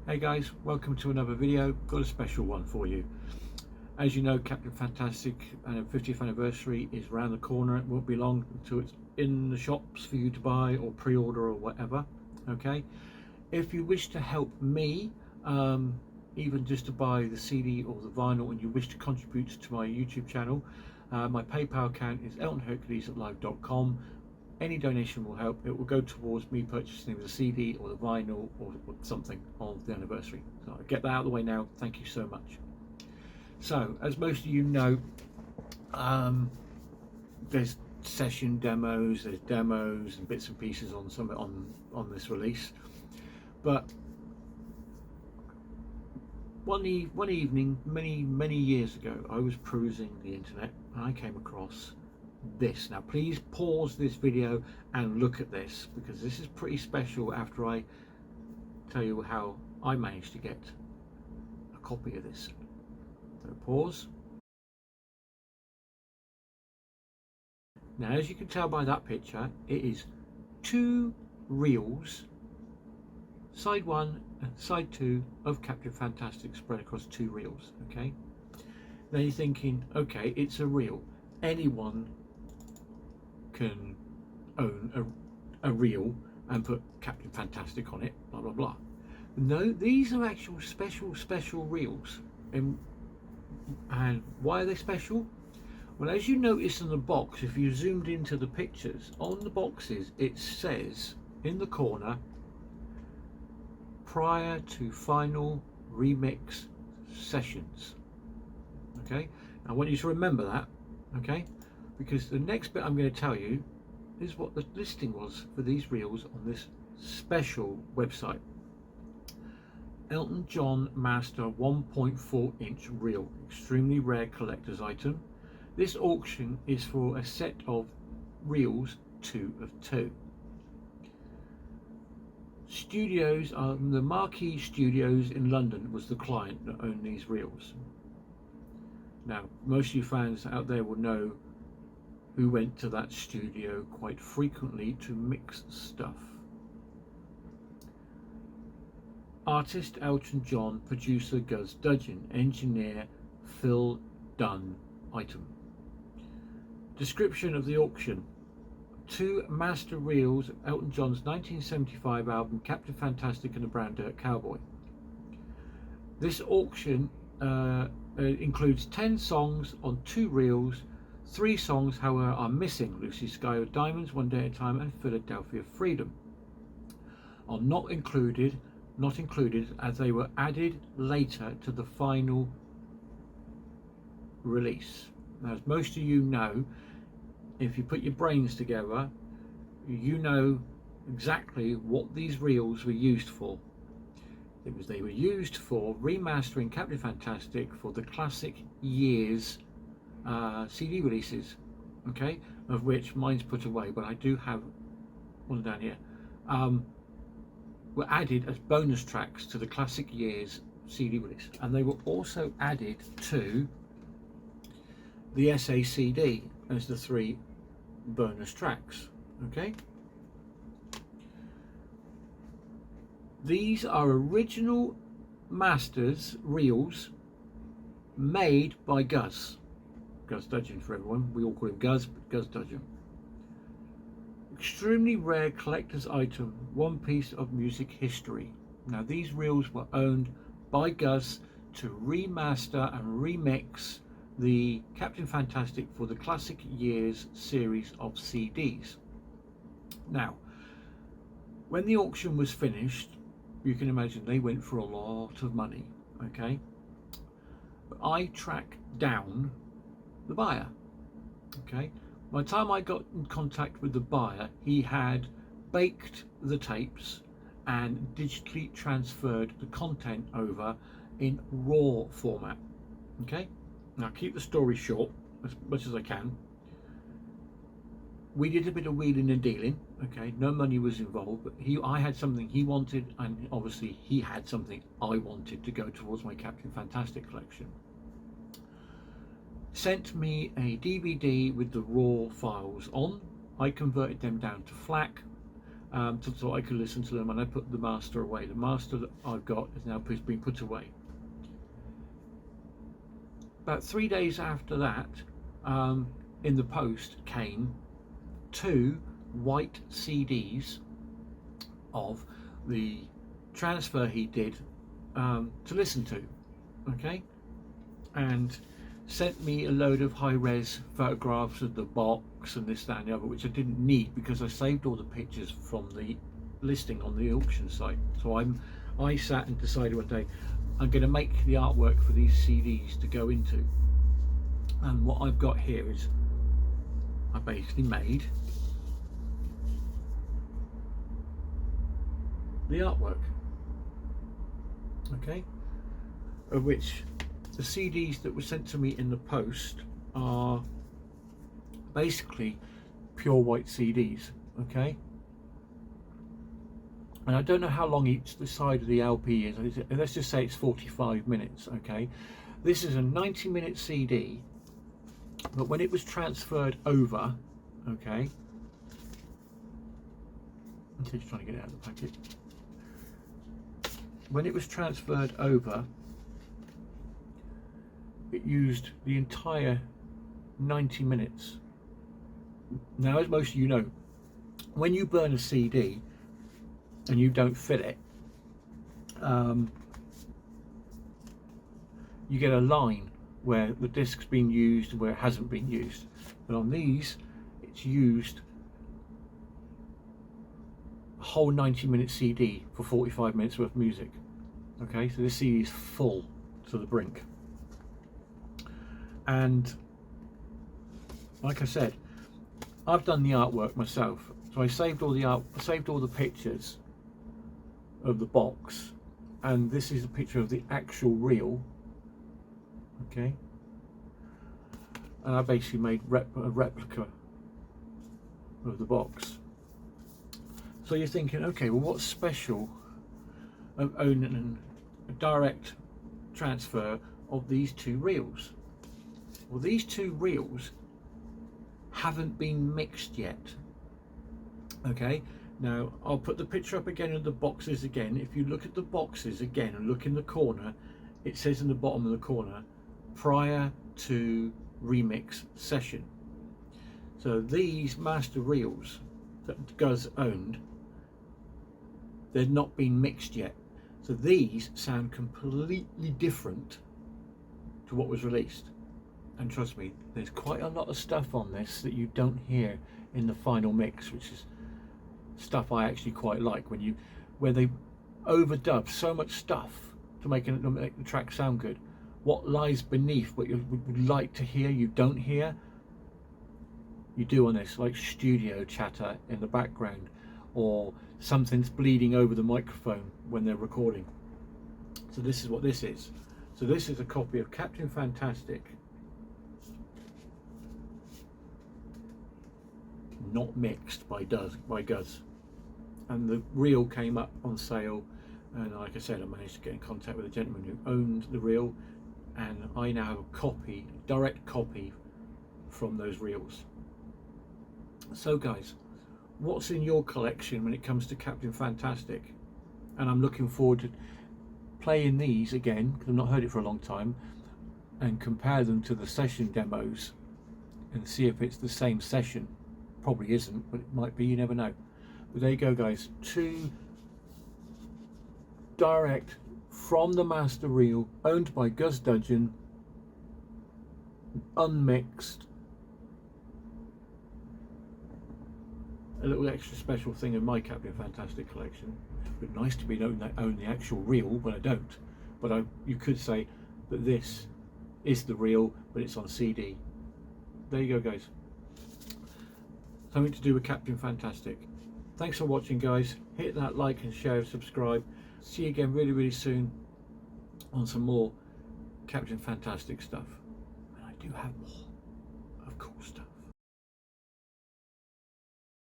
Hey guys, welcome to another video. Got a special one for you. As you know, Captain Fantastic 50th anniversary is around the corner. It won't be long until it's in the shops for you to buy or pre-order or whatever. Okay, if you wish to help me, even just to buy the CD or the vinyl, and you wish to contribute to my YouTube channel, my PayPal account is eltonhercules@live.com. Any donation will help. It will go towards me purchasing the CD or the vinyl or something of the anniversary. So I'll get that out of the way now. Thank you so much. So, as most of you know, there's session demos, there's demos and bits and pieces on some on this release. But one evening, many years ago, I was perusing the internet and I came across this. Now please pause this video and look at this, because this is pretty special after I tell you how I managed to get a copy of this. So pause. Now, as you can tell by that picture, it is two reels, side one and side two of Captain Fantastic spread across two reels. Okay, now you're thinking, okay, it's a reel, anyone can own a reel and put Captain Fantastic on it, blah blah blah. No, these are actual special reels. And why are they special? Well, as you notice in the box, if you zoomed into the pictures on the boxes, it says in the corner, prior to final remix sessions. Okay, I want you to remember that. Okay, because the next bit I'm going to tell you is what the listing was for these reels on this special website. Elton John Master 1.4-inch reel, extremely rare collector's item. This auction is for a set of reels 2 of 2. Studios are the Marquee Studios in London was the client that owned these reels. Now, most of you fans out there will know who went to that studio quite frequently to mix stuff. Artist Elton John, producer Gus Dudgeon, engineer Phil Dunn. Item. Description of the auction: two master reels of Elton John's 1975 album Captain Fantastic and the Brown Dirt Cowboy. This auction includes 10 songs on 2 reels. 3 songs, however, are missing. Lucy Sky with Diamonds, One Day at a Time and Philadelphia Freedom are not included as they were added later to the final release. Now, as most of you know, if you put your brains together, you know exactly what these reels were used for. They were used for remastering Captain Fantastic for the classic years CD releases, okay, of which mine's put away, but I do have one down here. Were added as bonus tracks to the classic years CD release, and they were also added to the SACD as the 3 bonus tracks. Okay, these are original masters reels made by Gus Dudgeon for everyone. We all call him Gus, but Gus Dudgeon. Extremely rare collector's item, one piece of music history. Now, these reels were owned by Gus to remaster and remix the Captain Fantastic for the Classic Years series of CDs. Now, when the auction was finished, you can imagine they went for a lot of money. Okay, but I tracked down the buyer. Okay, by the time I got in contact with the buyer, he had baked the tapes and digitally transferred the content over in RAW format. Okay, now keep the story short as much as I can. We did a bit of wheeling and dealing. Okay, no money was involved, but I had something he wanted, and obviously he had something I wanted to go towards my Captain Fantastic collection. Sent me a DVD with the raw files on. I converted them down to FLAC, so I could listen to them, and I put the master away. The master that I've got is now being put away. About 3 days after that, in the post came 2 white CDs of the transfer he did to listen to, okay, and sent me a load of high-res photographs of the box and this, that and the other, which I didn't need because I saved all the pictures from the listing on the auction site. So I sat and decided one day I'm going to make the artwork for these CDs to go into, and what I've got here is I basically made the artwork, okay, of which the CDs that were sent to me in the post are basically pure white CDs, okay, and I don't know how long each the side of the LP is. Let's just say it's 45 minutes, okay. This is a 90-minute CD, but when it was transferred over, okay, I'm just trying to get it out of the packet. When it was transferred over, it used the entire 90 minutes. Now, as most of you know, when you burn a CD and you don't fit it, you get a line where the disc's been used and where it hasn't been used. But on these, it's used a whole 90-minute CD for 45 minutes worth of music. Okay, so this CD is full to the brink. And like I said, I've done the artwork myself, so I saved all the pictures of the box, and this is a picture of the actual reel, okay, and I basically made a replica of the box. So you're thinking, okay, well, what's special of owning a direct transfer of these 2 reels? Well, these 2 reels haven't been mixed yet, okay. Now I'll put the picture up again of the boxes again. If you look at the boxes again and look in the corner, it says in the bottom of the corner, prior to remix session. So these master reels that Guz owned, they've not been mixed yet. So these sound completely different to what was released. And trust me, there's quite a lot of stuff on this that you don't hear in the final mix, which is stuff I actually quite like, where they overdub so much stuff to make the track sound good. What lies beneath what you would like to hear, you don't hear, you do on this, like studio chatter in the background, or something's bleeding over the microphone when they're recording. So this is what this is. So this is a copy of Captain Fantastic, not mixed by Guz, and the reel came up on sale, and like I said, I managed to get in contact with a gentleman who owned the reel, and I now have a copy, direct copy from those reels. So guys, what's in your collection when it comes to Captain Fantastic? And I'm looking forward to playing these again, because I've not heard it for a long time, and compare them to the session demos and see if it's the same session. Probably isn't, but it might be, you never know. But there you go guys, 2 direct from the master reel, owned by Guz Dudgeon, unmixed, a little extra special thing in my Captain Fantastic collection. But nice to be own the actual reel, but I don't. But you could say that this is the reel, but it's on CD. There you go guys, something to do with Captain Fantastic. Thanks for watching guys, hit that like and share, subscribe. See you again really soon on some more Captain Fantastic stuff, and I do have more.